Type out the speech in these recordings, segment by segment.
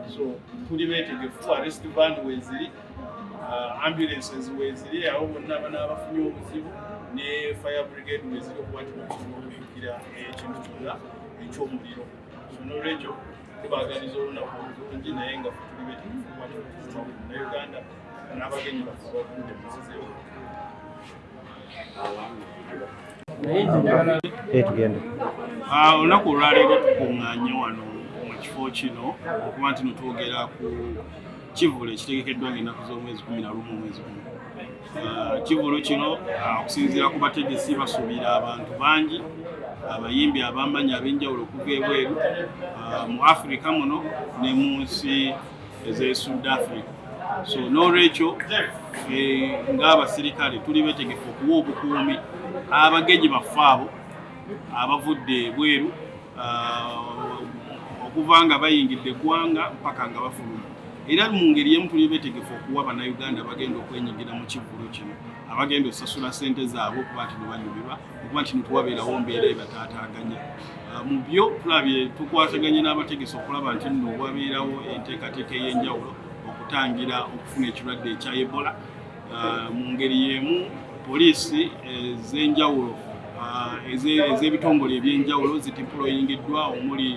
so tuli betegefu arrest van weziri ambulances weziri abo bonna banabafunye obuzibu ne fire brigade weziri okuwatikira ekintu kyonna ekyomuliro so n'olwekyo tubaagaliza olunaku olungi naye nga tuli betegefu na Uganda n'abagenyi baffe abavudde muzizeewo olunaku olwaleero tukuŋŋaanye wano mu kifo kino okuba nti notwogera ku kivulo ekitegekeddwa ng'ennaku z'omwezi 11 omwezi guno. Kivulo kino okusinziira ku bategesi basuubira abantu bangi abayimbi ab'amaanyi ab'enjawulo okuva ebweru mu Afirika muno ne mu nsi ez'e South Africa. So n'olwekyo ng'abasirikale tuli beetegefu okuwa obukuumi abagenyi baffe abo abavudde ebweru okuva nga bayingidde eggwanga mpaka nga bafuluma. Era mu ngeri y'emu tuli beetegefu okuwa bannayuganda bagenda okwenyigira mu kivulo kino abagenda osasula ssente zaabwe okuba nti nebanyumirwa okuba nti netuwabeerawo mbeera ebataataaganya. Mu byo tulabye tukwasaganye n'abategesi okulaba nti nno wabeerawo enteekateeka ey'enjawulo okutangira okufuna ekirwadde ekya Ebola. Mu ngeri y'emu poliisi ez'enjawulo ez'ebitongole ebyenjawulo zidiployingiddwa omuli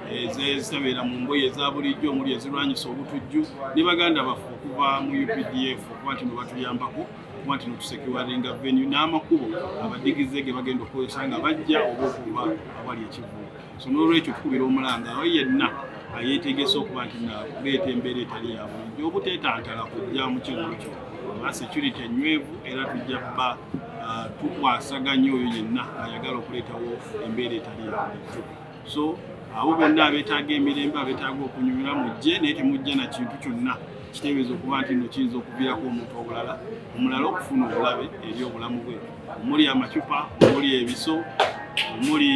ezitabeera mu mboyi eza bulijjo omuli ezirwanyisa obutujju ne baganda baffe okuva mu UPDF okuba nti nebatuyambako okuba nti netusekiwalinga venue n'amakubo abadigize ge bagenda okukozesa nga bajja oba okuva awali ekivulo. So n'olwekyo tukubira omulanga awo yenna ayeetegese okuba nti nakuleeta embeera etali ya bulijjo obuteetantala kujja mu kivulo kyo oba security enywevu era tujja kuba tukwasaganya oyo yenna ayagala okuleetawo embeera etali ya bulijjo. So abo bonna abeetaaga emirembe abeetaaga okunyumira mujje naye temujja na kintu kyonna kiteebeeza okuba nti nno kiyinza okuviirako omuntu omulala okufuna obulabe eri obulamu bwe omuli amacupa omuli ebiso omuli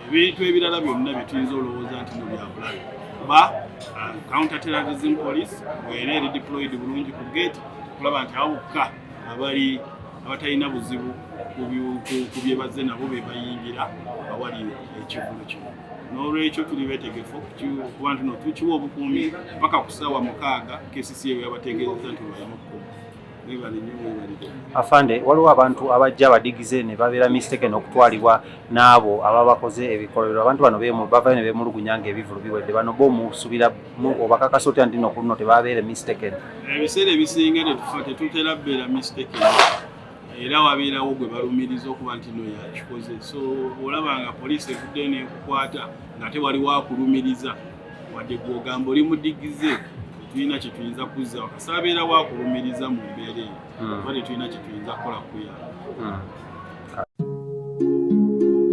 ebintu ebirala byonna bye tuyinza olowooza nti no byabulabe kuba counter terrorism police bwera eri deployed bulungi ku gate okulaba nti abo bokka abatalina buzibu ku bye bazze nabo be bayingira awali ekivulo kino. N'olwekyo tuli beetegefu okuba nti no tukiwa obukuumi mpaka ku ssaawa 6 KCCA yabategeeza nti balina okukuuma. Afande, waliwo abantu abajja abadigize ne babeera mistaken okutwalibwa n'abo ababakoze ebikolero. Abantu bano bavayo ne beemulugunya ng'ebivulu biwedde. Bano bomusubira obakakasa otya nti nno kuno tebabeere mistaken? Ebiseera ebisinga tetutera beera mistaken. Era wabeerawo gwe balumiriza okuba nti no yakikoze. So olaba nga poliisi evudde n'ekukwata nga tewaliwo akulumiriza wadde gw'ogamba oli mudigize tulina kye tuyinza kuzza wakasa abeerawo akulumiriza mu mbeera eyo wadde tulina kye tuyinza kukola kuyamba.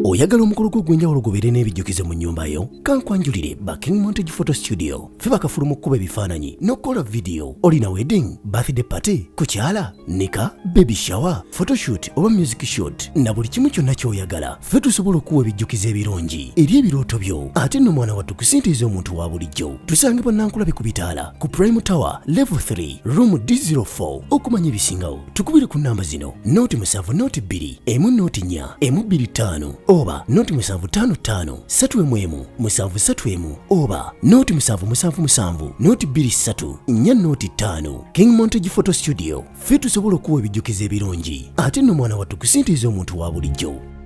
Oyagala omukolo gw'enjawulo gubeere n'ebijjukize mu nnyumba yo? Kankwanjulire King Montage Photo Studio. Ffe bakafuluma okukuba ebifaananyi n'okukola video. Olina wedding, birthday party, kukyala, nika, baby shower, photoshoot oba music shoot na buli kimu kyonna ky'oyagala. Ffe tusobola okuwa ebijjukize ebirungi eri ebirooto byo. Ate nno mwana wattu kusintiiza omuntu wa bulijjo. Tusangibwa Nankulabe ku Bitaala ku Prime Tower Level 3 Room D04. Okumanya ebisingawo tukubire ku nnamba zino: 07 2 1 4 oba 0755 3 731 oba 0777 23 405. King Montage Photo Studio. Ffe tusobola okuwa ebijjukize ebirungi ate nno mwana wattu kusintiiza omuntu wa bulijjo.